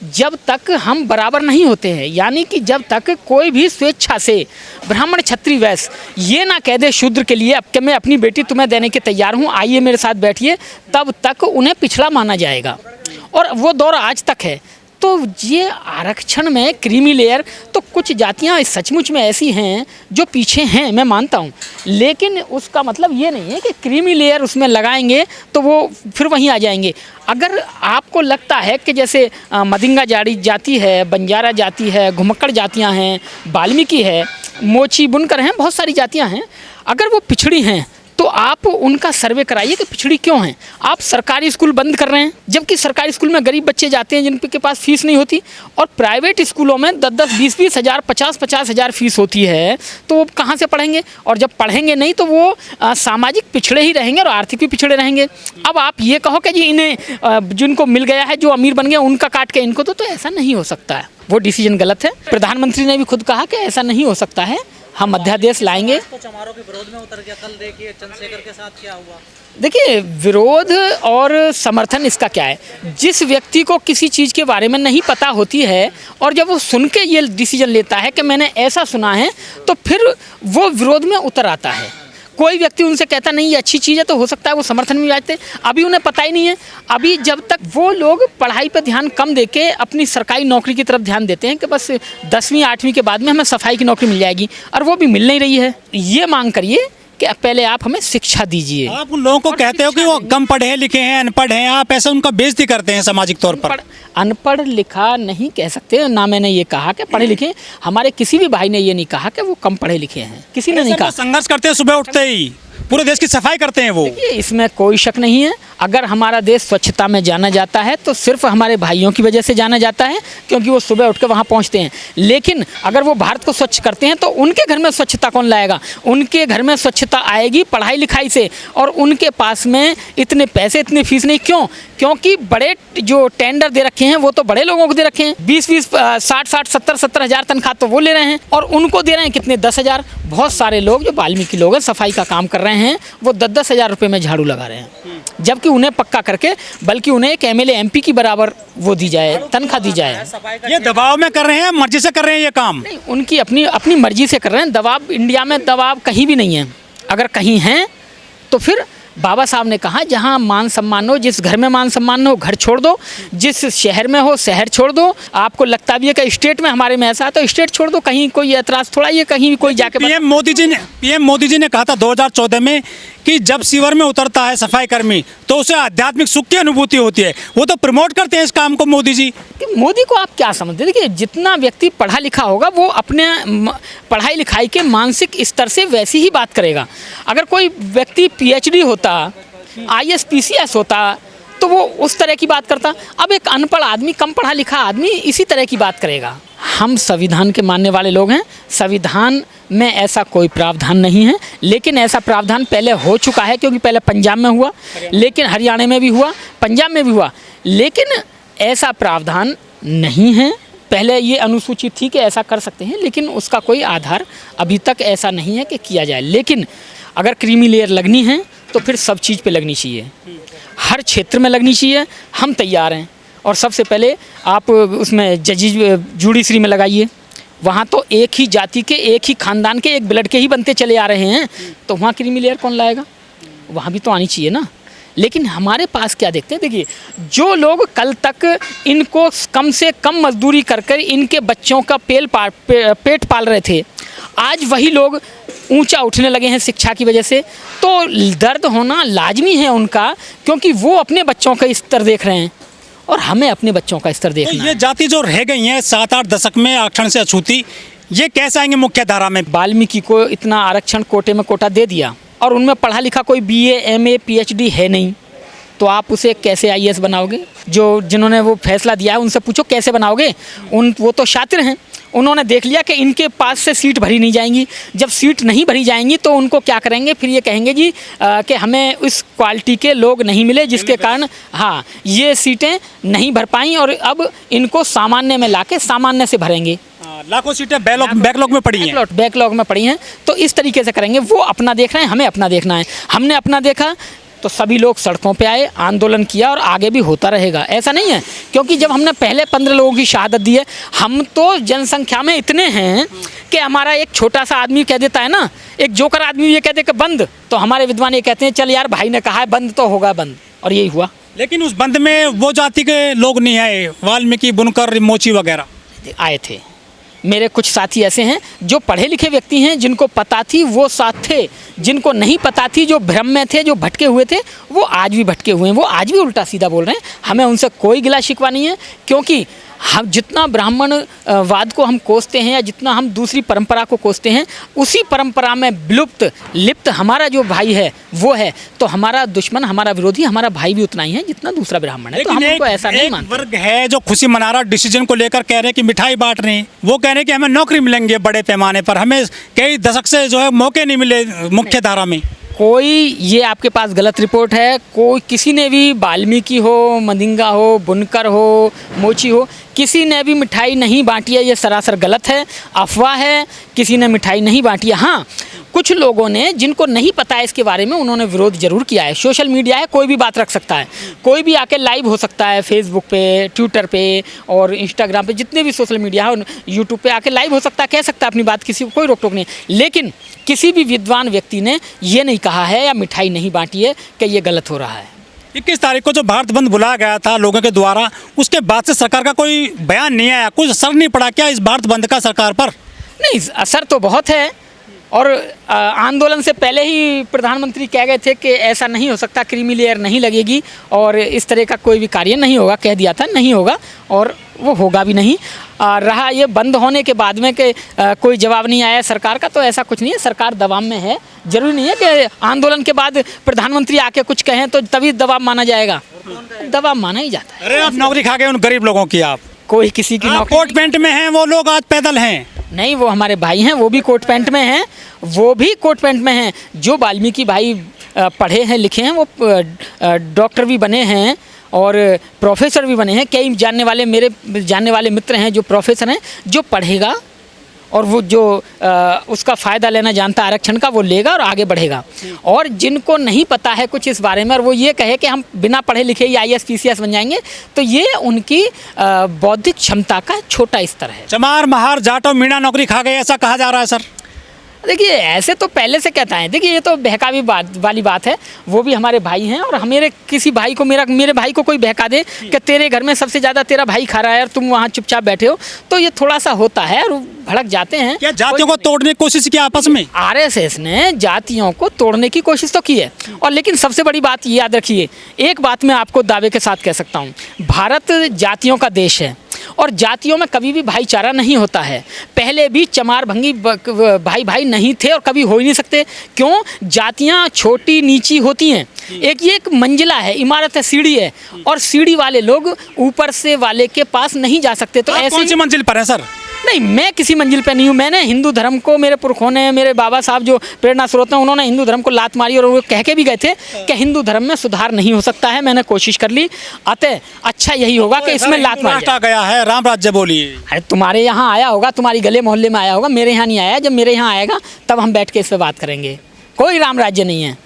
जब तक हम बराबर नहीं होते हैं, यानी कि जब तक कोई भी स्वेच्छा से ब्राह्मण क्षत्रिय वैश्य ये ना कह दे शूद्र के लिए अब कि मैं अपनी बेटी तुम्हें देने के तैयार हूँ, आइए मेरे साथ बैठिए, तब तक उन्हें पिछड़ा माना जाएगा। और वो दौर आज तक है। तो ये आरक्षण में क्रीमी लेयर, तो कुछ जातियां सचमुच में ऐसी हैं जो पीछे हैं, मैं मानता हूँ, लेकिन उसका मतलब ये नहीं है कि क्रीमी लेयर उसमें लगाएंगे तो वो फिर वहीं आ जाएंगे। अगर आपको लगता है कि जैसे मदिंगा जाति है, बंजारा जाति है, घुमक्कड़ जातियाँ हैं, वाल्मीकि है, मोची बुनकर हैं, बहुत सारी जातियाँ हैं, अगर वो पिछड़ी हैं तो आप उनका सर्वे कराइए कि पिछड़ी क्यों हैं। आप सरकारी स्कूल बंद कर रहे हैं, जबकि सरकारी स्कूल में गरीब बच्चे जाते हैं जिनके पास फीस नहीं होती, और प्राइवेट स्कूलों में 10-10, 20-20 हज़ार, 50-50 हज़ार फीस होती है, तो वो कहाँ से पढ़ेंगे? और जब पढ़ेंगे नहीं तो वो सामाजिक पिछड़े ही रहेंगे और आर्थिक भी पिछड़े रहेंगे। अब आप ये कहो कि जी इन्हें जिनको मिल गया है, जो अमीर बन गए उनका काट के इनको, तो ऐसा नहीं हो सकता है। वो डिसीजन गलत है। प्रधानमंत्री ने भी खुद कहा कि ऐसा नहीं हो सकता है, हम अध्यादेश लाएंगे। तो चमारों के विरोध में उतर गया। कल देखिए चंद्रशेखर के साथ क्या हुआ। देखिए, विरोध और समर्थन इसका क्या है? जिस व्यक्ति को किसी चीज़ के बारे में नहीं पता होती है और जब वो सुन के ये डिसीजन लेता है कि मैंने ऐसा सुना है, तो फिर वो विरोध में उतर आता है। कोई व्यक्ति उनसे कहता नहीं ये अच्छी चीज़ है, तो हो सकता है वो समर्थन में जाते। अभी उन्हें पता ही नहीं है। अभी जब तक वो लोग पढ़ाई पर ध्यान कम देके अपनी सरकारी नौकरी की तरफ ध्यान देते हैं कि बस 10वीं 8वीं के बाद में हमें सफाई की नौकरी मिल जाएगी, और वो भी मिल नहीं रही है। ये मांग करिए कि पहले आप हमें शिक्षा दीजिए। आप उन लोगों को कहते हो कि वो कम पढ़े लिखे हैं, अनपढ़ हैं, आप ऐसा उनका बेइज्जती करते हैं सामाजिक तौर पर। अनपढ़ लिखा नहीं कह सकते ना, मैंने ये कहा कि पढ़े लिखे। हमारे किसी भी भाई ने ये नहीं कहा कि वो कम पढ़े लिखे हैं, किसी ने नहीं कहा। संघर्ष करते हैं, सुबह उठते ही पूरे देश की सफाई करते हैं वो। इसमें कोई शक नहीं है। अगर हमारा देश स्वच्छता में जाना जाता है तो सिर्फ हमारे भाइयों की वजह से जाना जाता है, क्योंकि वो सुबह उठ के वहाँ पहुँचते हैं। लेकिन अगर वो भारत को स्वच्छ करते हैं तो उनके घर में स्वच्छता कौन लाएगा? उनके घर में स्वच्छता आएगी पढ़ाई लिखाई से, और उनके पास में इतने पैसे, इतनी फीस नहीं। क्यों? क्योंकि बड़े जो टेंडर दे रखे हैं वो तो बड़े लोगों को दे रखे हैं। 20-20, 60-60, 70-70 हज़ार तनख्वाह तो वो ले रहे हैं, और उनको दे रहे हैं कितने? 10 हज़ार। बहुत सारे लोग जो वाल्मीकि लोग हैं, सफाई का काम कर रहे हैं, वो 10-10 हज़ार रुपये में झाड़ू लगा रहे हैं, जबकि उन्हें पक्का करके, बल्कि उन्हें एक MLA MP की बराबर वो दी जाए, तनख्वाह दी जाए। ये दबाव में कर रहे हैं, मर्जी से कर रहे हैं ये काम? नहीं, उनकी अपनी मर्जी से कर रहे हैं। दबाव, इंडिया में दबाव कहीं भी नहीं है। अगर कहीं है तो फिर बाबा साहब ने कहा जहाँ मान सम्मान हो, जिस घर में मान सम्मान हो घर छोड़ दो, जिस शहर में हो शहर छोड़ दो। आपको लगता भी है कि स्टेट में हमारे में ऐसा है तो स्टेट छोड़ दो, कहीं कोई एतराज़ थोड़ा ही है, कहीं भी कोई जाके। पीएम मोदी जी ने कहा था 2014 में कि जब सीवर में उतरता है सफाई कर्मी तो उसे आध्यात्मिक सुख की अनुभूति होती है। वो तो प्रमोट करते हैं इस काम को मोदी जी। मोदी को आप क्या समझते हैं? देखिए, जितना व्यक्ति पढ़ा लिखा होगा वो अपने पढ़ाई लिखाई के मानसिक स्तर से वैसी ही बात करेगा। अगर कोई व्यक्ति PhD होता, IAS PCS होता, तो वो उस तरह की बात करता। अब एक अनपढ़ आदमी, कम पढ़ा लिखा आदमी इसी तरह की बात करेगा। हम संविधान के मानने वाले लोग हैं। संविधान में ऐसा कोई प्रावधान नहीं है, लेकिन ऐसा प्रावधान पहले हो चुका है, क्योंकि पहले पंजाब में हुआ, लेकिन हरियाणा में भी हुआ, पंजाब में भी हुआ, लेकिन ऐसा प्रावधान नहीं है। पहले ये अनुसूची थी कि ऐसा कर सकते हैं, लेकिन उसका कोई आधार अभी तक ऐसा नहीं है कि किया जाए। लेकिन अगर क्रीमी लेयर लगनी है तो फिर सब चीज़ पे लगनी चाहिए, हर क्षेत्र में लगनी चाहिए। हम तैयार हैं। और सबसे पहले आप उसमें जुडिशरी में लगाइए। वहाँ तो एक ही जाति के, एक ही खानदान के, एक ब्लड के ही बनते चले आ रहे हैं, तो वहाँ क्रीमी लेयर कौन लाएगा? वहाँ भी तो आनी चाहिए ना। लेकिन हमारे पास क्या देखते हैं? देखिए, जो लोग कल तक इनको कम से कम मजदूरी कर कर इनके बच्चों का पेट पाल रहे थे, आज वही लोग ऊंचा उठने लगे हैं शिक्षा की वजह से। तो दर्द होना लाजमी है उनका, क्योंकि वो अपने बच्चों का स्तर देख रहे हैं और हमें अपने बच्चों का स्तर देखना है। ये जाति जो रह गई हैं 7-8 दशक में आरक्षण से अछूती, ये कैसे आएंगे मुख्य धारा में? वाल्मीकि को इतना आरक्षण कोटे में कोटा दे दिया, और उनमें पढ़ा लिखा कोई BA MA PhD है नहीं, तो आप उसे कैसे IAS बनाओगे? जिन्होंने वो फैसला दिया है उनसे पूछो कैसे बनाओगे? वो तो शातिर हैं, उन्होंने देख लिया कि इनके पास से सीट भरी नहीं जाएंगी। जब सीट नहीं भरी जाएंगी तो उनको क्या करेंगे? फिर ये कहेंगे जी कि हमें उस क्वालिटी के लोग नहीं मिले, जिसके कारण हाँ ये सीटें नहीं भर पाई, और अब इनको सामान्य में लाके सामान्य से भरेंगे। लाखों सीटें बैकलॉग में पड़ी हैं। बैकलॉग में पड़ी हैं, तो इस तरीके से करेंगे। वो अपना देख रहे हैं, हमें अपना देखना है। हमने अपना देखा, तो सभी लोग सड़कों पे आए, आंदोलन किया और आगे भी होता रहेगा। ऐसा नहीं है, क्योंकि जब हमने पहले 15 लोगों की शहादत दी है, हम तो जनसंख्या में इतने हैं कि हमारा एक छोटा सा आदमी कह देता है ना, एक जोकर आदमी ये कहते कि बंद, तो हमारे विद्वान ये कहते हैं चल यार भाई ने कहा है बंद तो होगा बंद, और यही हुआ। लेकिन उस बंद में वो जाति के लोग नहीं आए, वाल्मीकि, बुनकर, मोची वगैरह आए थे। मेरे कुछ साथी ऐसे हैं जो पढ़े लिखे व्यक्ति हैं, जिनको पता थी वो साथ थे, जिनको नहीं पता थी, जो भ्रम में थे, जो भटके हुए थे, वो आज भी भटके हुए हैं, वो आज भी उल्टा सीधा बोल रहे हैं। हमें उनसे कोई गिला शिकवा नहीं है, क्योंकि हम जितना ब्राह्मण वाद को हम कोसते हैं या जितना हम दूसरी परंपरा को कोसते हैं, उसी परंपरा में विलुप्त लिप्त हमारा जो भाई है वो है। तो हमारा दुश्मन, हमारा विरोधी, हमारा भाई भी उतना ही है जितना दूसरा ब्राह्मण है। तो हम उनको ऐसा नहीं मानते। वर्ग है जो खुशी मना रहा डिसीजन को लेकर, कह रहे हैं कि मिठाई बांट रहे हैं, वो कह रहे हैं कि हमें नौकरी मिलेंगे बड़े पैमाने पर, हमें कई दशक से जो है मौके नहीं मिले मुख्य धारा में। कोई ये आपके पास गलत रिपोर्ट है। कोई किसी ने भी वाल्मीकि हो, मदिंगा हो, बुनकर हो, मोची हो, किसी ने भी मिठाई नहीं बांटी है, ये सरासर गलत है, अफवाह है। किसी ने मिठाई नहीं बांटी है। हाँ, कुछ लोगों ने जिनको नहीं पता है इसके बारे में, उन्होंने विरोध जरूर किया है। सोशल मीडिया है, कोई भी बात रख सकता है, कोई भी आके लाइव हो सकता है, फेसबुक पे, ट्विटर पे और इंस्टाग्राम पे, जितने भी सोशल मीडिया है, यूट्यूब पे आके लाइव हो सकता है, कह सकता है अपनी बात, किसी को कोई रोक टोक नहीं। लेकिन किसी भी विद्वान व्यक्ति ने ये नहीं कहा है या मिठाई नहीं बांटी है कि ये गलत हो रहा है। 21 तारीख को जो भारत बंद बुलाया गया था लोगों के द्वारा, उसके बाद से सरकार का कोई बयान नहीं आया, कुछ असर नहीं पड़ा क्या इस भारत बंद का सरकार पर? नहीं, असर तो बहुत है। और आंदोलन से पहले ही प्रधानमंत्री कह गए थे कि ऐसा नहीं हो सकता, क्रीमी लेयर नहीं लगेगी और इस तरह का कोई भी कार्य नहीं होगा, कह दिया था नहीं होगा और वो होगा भी नहीं। रहा ये बंद होने के बाद में कि कोई जवाब नहीं आया सरकार का, तो ऐसा कुछ नहीं है, सरकार दबाव में है। जरूरी नहीं है कि आंदोलन के बाद प्रधानमंत्री आके कुछ कहें तो तभी दबाव माना जाएगा, दबाव माना ही जाता है। अरे आप नौकरी खा गए उन गरीब लोगों की, आप कोई किसी की नौकरी कोट पैंट में हैं, वो लोग आज पैदल हैं। नहीं, वो हमारे भाई हैं, वो भी कोट पैंट में हैं, वो भी कोट पैंट में हैं। जो वाल्मीकि भाई पढ़े हैं, लिखे हैं, वो डॉक्टर भी बने हैं और प्रोफेसर भी बने हैं। कई जानने वाले, मेरे जानने वाले मित्र हैं जो प्रोफेसर हैं। जो पढ़ेगा और वो जो उसका फ़ायदा लेना जानता है आरक्षण का, वो लेगा और आगे बढ़ेगा। और जिनको नहीं पता है कुछ इस बारे में और वो ये कहे कि हम बिना पढ़े लिखे ही IAS PCS बन जाएंगे, तो ये उनकी बौद्धिक क्षमता का छोटा स्तर है। चमार, महार, जाट और मीणा नौकरी खा गए, ऐसा कहा जा रहा है सर। देखिए, ऐसे तो पहले से कहता है। देखिए, ये तो बहकावी वाली बात है। वो भी हमारे भाई हैं और मेरे किसी भाई को, मेरे भाई को कोई बहका दे कि तेरे घर में सबसे ज़्यादा तेरा भाई खा रहा है और तुम वहाँ चुपचाप बैठे हो, तो ये थोड़ा सा होता है और भड़क जाते हैं। क्या जातियों को तोड़ने की कोशिश की आपस में? RSS ने जातियों को तोड़ने की कोशिश तो की है। और लेकिन सबसे बड़ी बात ये याद रखिए, एक बात मैं आपको दावे के साथ कह सकता हूँ, भारत जातियों का देश है और जातियों में कभी भी भाईचारा नहीं होता है। पहले भी चमार भंगी भाई भाई नहीं थे और कभी हो ही नहीं सकते। क्यों? जातियाँ छोटी नीची होती हैं। ये एक मंजिला है, इमारत है, सीढ़ी है, और सीढ़ी वाले लोग ऊपर से वाले के पास नहीं जा सकते। तो ऐसे कौन सी मंजिल पर है सर? नहीं, मैं किसी मंजिल पे नहीं हूँ। मैंने हिंदू धर्म को, मेरे पुरखों ने, मेरे बाबा साहब जो प्रेरणा स्रोत हैं, उन्होंने हिंदू धर्म को लात मारी और वो कह के भी गए थे कि हिंदू धर्म में सुधार नहीं हो सकता है। मैंने कोशिश कर ली, अतः अच्छा यही होगा कि इसमें लात मार आ गया है, राम राज्य बोलिए। अरे तुम्हारे यहाँ आया होगा, तुम्हारी गले मोहल्ले में आया होगा, मेरे यहाँ नहीं आया। जब मेरे यहाँ आएगा तब हम बैठ के इस पर बात करेंगे। कोई राम राज्य नहीं है,